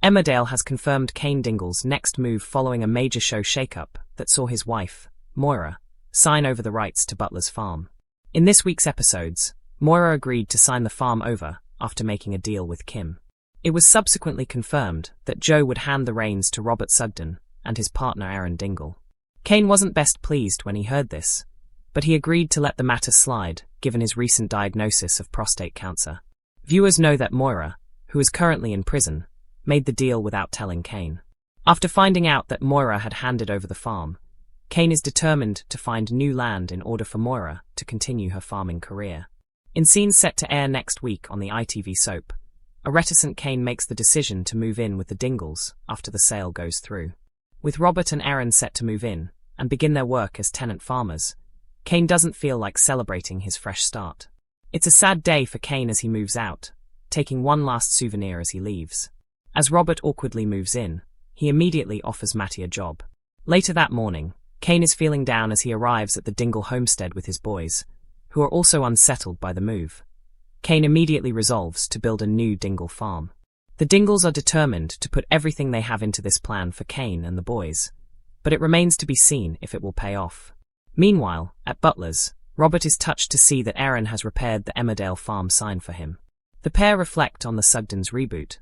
Emmerdale has confirmed Cain Dingle's next move following a major show shake-up that saw his wife, Moira, sign over the rights to Butler's farm. In this week's episodes, Moira agreed to sign the farm over after making a deal with Kim. It was subsequently confirmed that Joe would hand the reins to Robert Sugden and his partner Cain Dingle. Cain wasn't best pleased when he heard this, but he agreed to let the matter slide given his recent diagnosis of prostate cancer. Viewers know that Moira, who is currently in prison, made the deal without telling Cain. After finding out that Moira had handed over the farm, Cain is determined to find new land in order for Moira to continue her farming career. In scenes set to air next week on the ITV soap, a reticent Cain makes the decision to move in with the Dingles after the sale goes through. With Robert and Aaron set to move in and begin their work as tenant farmers, Cain doesn't feel like celebrating his fresh start. It's a sad day for Cain as he moves out, taking one last souvenir as he leaves. As Robert awkwardly moves in, he immediately offers Matty a job. Later that morning, Cain is feeling down as he arrives at the Dingle homestead with his boys, who are also unsettled by the move. Cain immediately resolves to build a new Dingle farm. The Dingles are determined to put everything they have into this plan for Cain and the boys, but it remains to be seen if it will pay off. Meanwhile, at Butler's, Robert is touched to see that Aaron has repaired the Emmerdale farm sign for him. The pair reflect on the Sugdens' reboot,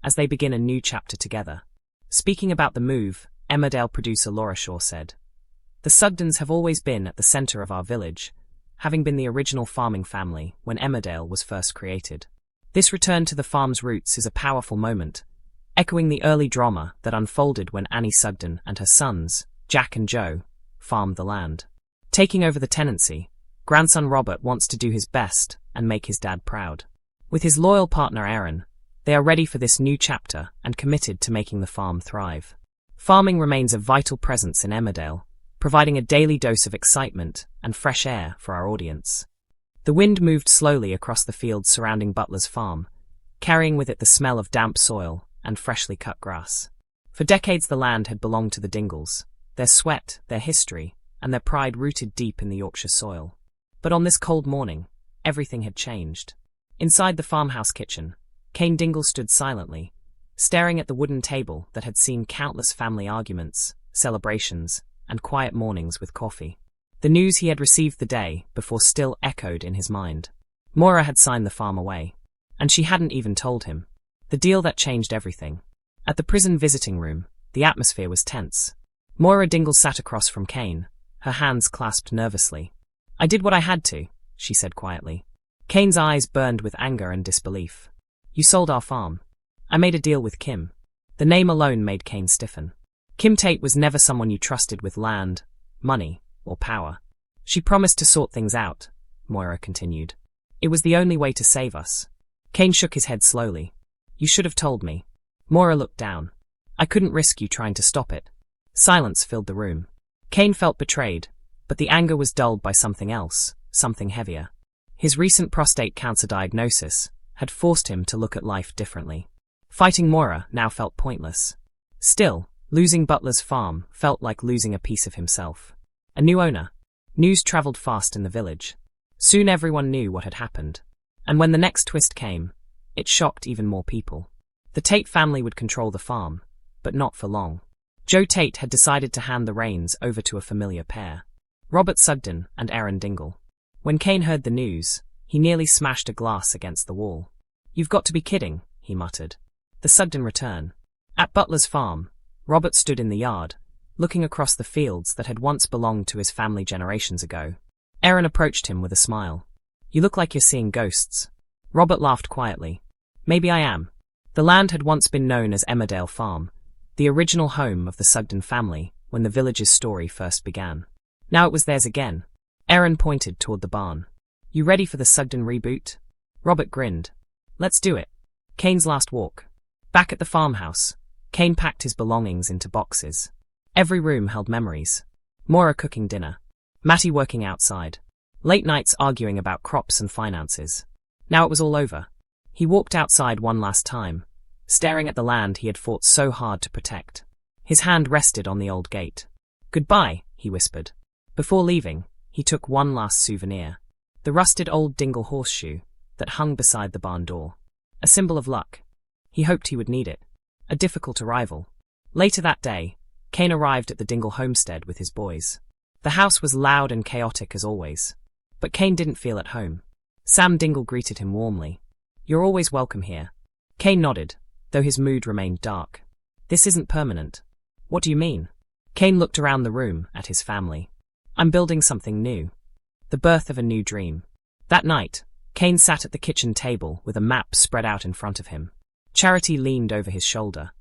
as they begin a new chapter together. Speaking about the move, Emmerdale producer Laura Shaw said, "The Sugdens have always been at the centre of our village, having been the original farming family when Emmerdale was first created. This return to the farm's roots is a powerful moment, echoing the early drama that unfolded when Annie Sugden and her sons, Jack and Joe, farmed the land. Taking over the tenancy, grandson Robert wants to do his best and make his dad proud. With his loyal partner Aaron, they are ready for this new chapter and committed to making the farm thrive. Farming remains a vital presence in Emmerdale, providing a daily dose of excitement and fresh air for our audience." The wind moved slowly across the fields surrounding Butler's farm, carrying with it the smell of damp soil and freshly cut grass. For decades the land had belonged to the Dingles, their sweat, their history, and their pride rooted deep in the Yorkshire soil. But on this cold morning, everything had changed. Inside the farmhouse kitchen, Cain Dingle stood silently, staring at the wooden table that had seen countless family arguments, celebrations, and quiet mornings with coffee. The news he had received the day before still echoed in his mind. Moira had signed the farm away, and she hadn't even told him. The deal that changed everything. At the prison visiting room, the atmosphere was tense. Moira Dingle sat across from Cain, her hands clasped nervously. "I did what I had to," she said quietly. Cain's eyes burned with anger and disbelief. "You sold our farm. I made a deal with Kim." The name alone made Cain stiffen. Kim Tate was never someone you trusted with land, money, or power. "She promised to sort things out," Moira continued. "It was the only way to save us." Cain shook his head slowly. "You should have told me." Moira looked down. "I couldn't risk you trying to stop it." Silence filled the room. Cain felt betrayed, but the anger was dulled by something else, something heavier. His recent prostate cancer diagnosis had forced him to look at life differently. Fighting Moira now felt pointless. Still, losing Butler's farm felt like losing a piece of himself. A new owner. News travelled fast in the village. Soon everyone knew what had happened. And when the next twist came, it shocked even more people. The Tate family would control the farm, but not for long. Joe Tate had decided to hand the reins over to a familiar pair, Robert Sugden and Cain Dingle. When Cain heard the news, he nearly smashed a glass against the wall. "You've got to be kidding," he muttered. The Sugden return. At Butler's farm, Robert stood in the yard, looking across the fields that had once belonged to his family generations ago. Aaron approached him with a smile. "You look like you're seeing ghosts." Robert laughed quietly. "Maybe I am." The land had once been known as Emmerdale Farm, the original home of the Sugden family when the village's story first began. Now it was theirs again. Aaron pointed toward the barn. "You ready for the Sugden reboot?" Robert grinned. "Let's do it." Cain's last walk. Back at the farmhouse, Cain packed his belongings into boxes. Every room held memories. Moira cooking dinner. Matty working outside. Late nights arguing about crops and finances. Now it was all over. He walked outside one last time, staring at the land he had fought so hard to protect. His hand rested on the old gate. "Goodbye," he whispered. Before leaving, he took one last souvenir. The rusted old Dingle horseshoe that hung beside the barn door. A symbol of luck. He hoped he would need it. a difficult arrival. Later that day, Cain arrived at the Dingle homestead with his boys. The house was loud and chaotic as always. But Cain didn't feel at home. Sam Dingle greeted him warmly. "You're always welcome here." Cain nodded, though his mood remained dark. "This isn't permanent." "What do you mean?" Cain looked around the room at his family. "I'm building something new. The birth of a new dream." That night, Cain sat at the kitchen table with a map spread out in front of him. Charity leaned over his shoulder.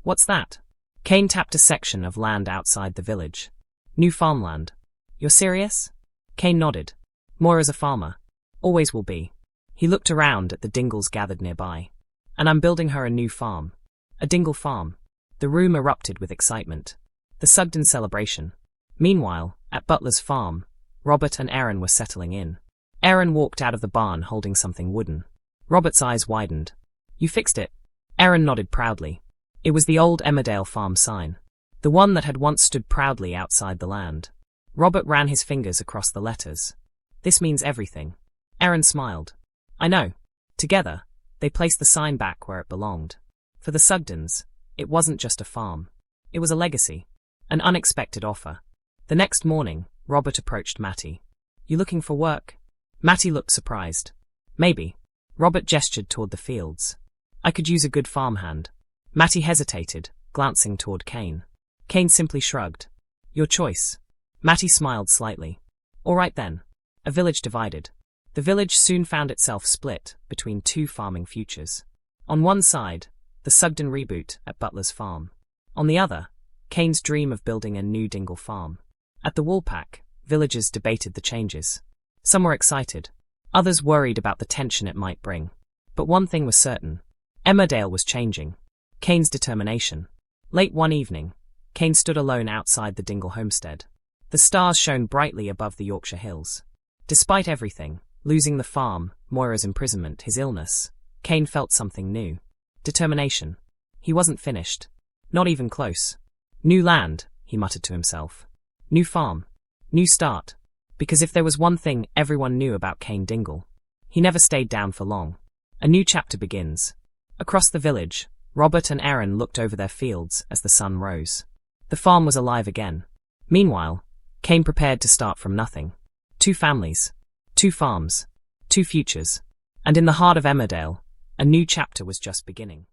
"What's that?" Cain tapped a section of land outside the village. "New farmland." "You're serious?" Cain nodded. "Moira's a farmer. Always will be." He looked around at the Dingles gathered nearby. "And I'm building her a new farm. A Dingle farm." The room erupted with excitement. The Sugden celebration. Meanwhile, at Butler's farm, Robert and Aaron were settling in. Aaron walked out of the barn holding something wooden. Robert's eyes widened. "You fixed it?" Aaron nodded proudly. It was the old Emmerdale farm sign. The one that had once stood proudly outside the land. Robert ran his fingers across the letters. "This means everything." Aaron smiled. "I know." Together, they placed the sign back where it belonged. For the Sugdens, it wasn't just a farm. It was a legacy. An unexpected offer. The next morning, Robert approached Matty. "You looking for work?" Matty looked surprised. "Maybe." Robert gestured toward the fields. "I could use a good farmhand." Matty hesitated, glancing toward Cain. Cain simply shrugged. "Your choice." Matty smiled slightly. "All right then." A village divided. The village soon found itself split between two farming futures. On one side, the Sugden reboot at Butler's farm. On the other, Cain's dream of building a new Dingle farm. At the Woolpack, villagers debated the changes. Some were excited. Others worried about the tension it might bring. But one thing was certain. Emmerdale was changing. Cain's determination. Late one evening, Cain stood alone outside the Dingle homestead. The stars shone brightly above the Yorkshire hills. Despite everything, losing the farm, Moira's imprisonment, his illness, Cain felt something new. Determination. He wasn't finished. Not even close. New land, he muttered to himself. New farm. New start. Because if there was one thing everyone knew about Cain Dingle, he never stayed down for long. A new chapter begins. Across the village, Robert and Aaron looked over their fields as the sun rose. The farm was alive again. Meanwhile, Cain prepared to start from nothing. 2 families. 2 farms. 2 futures. And in the heart of Emmerdale, a new chapter was just beginning.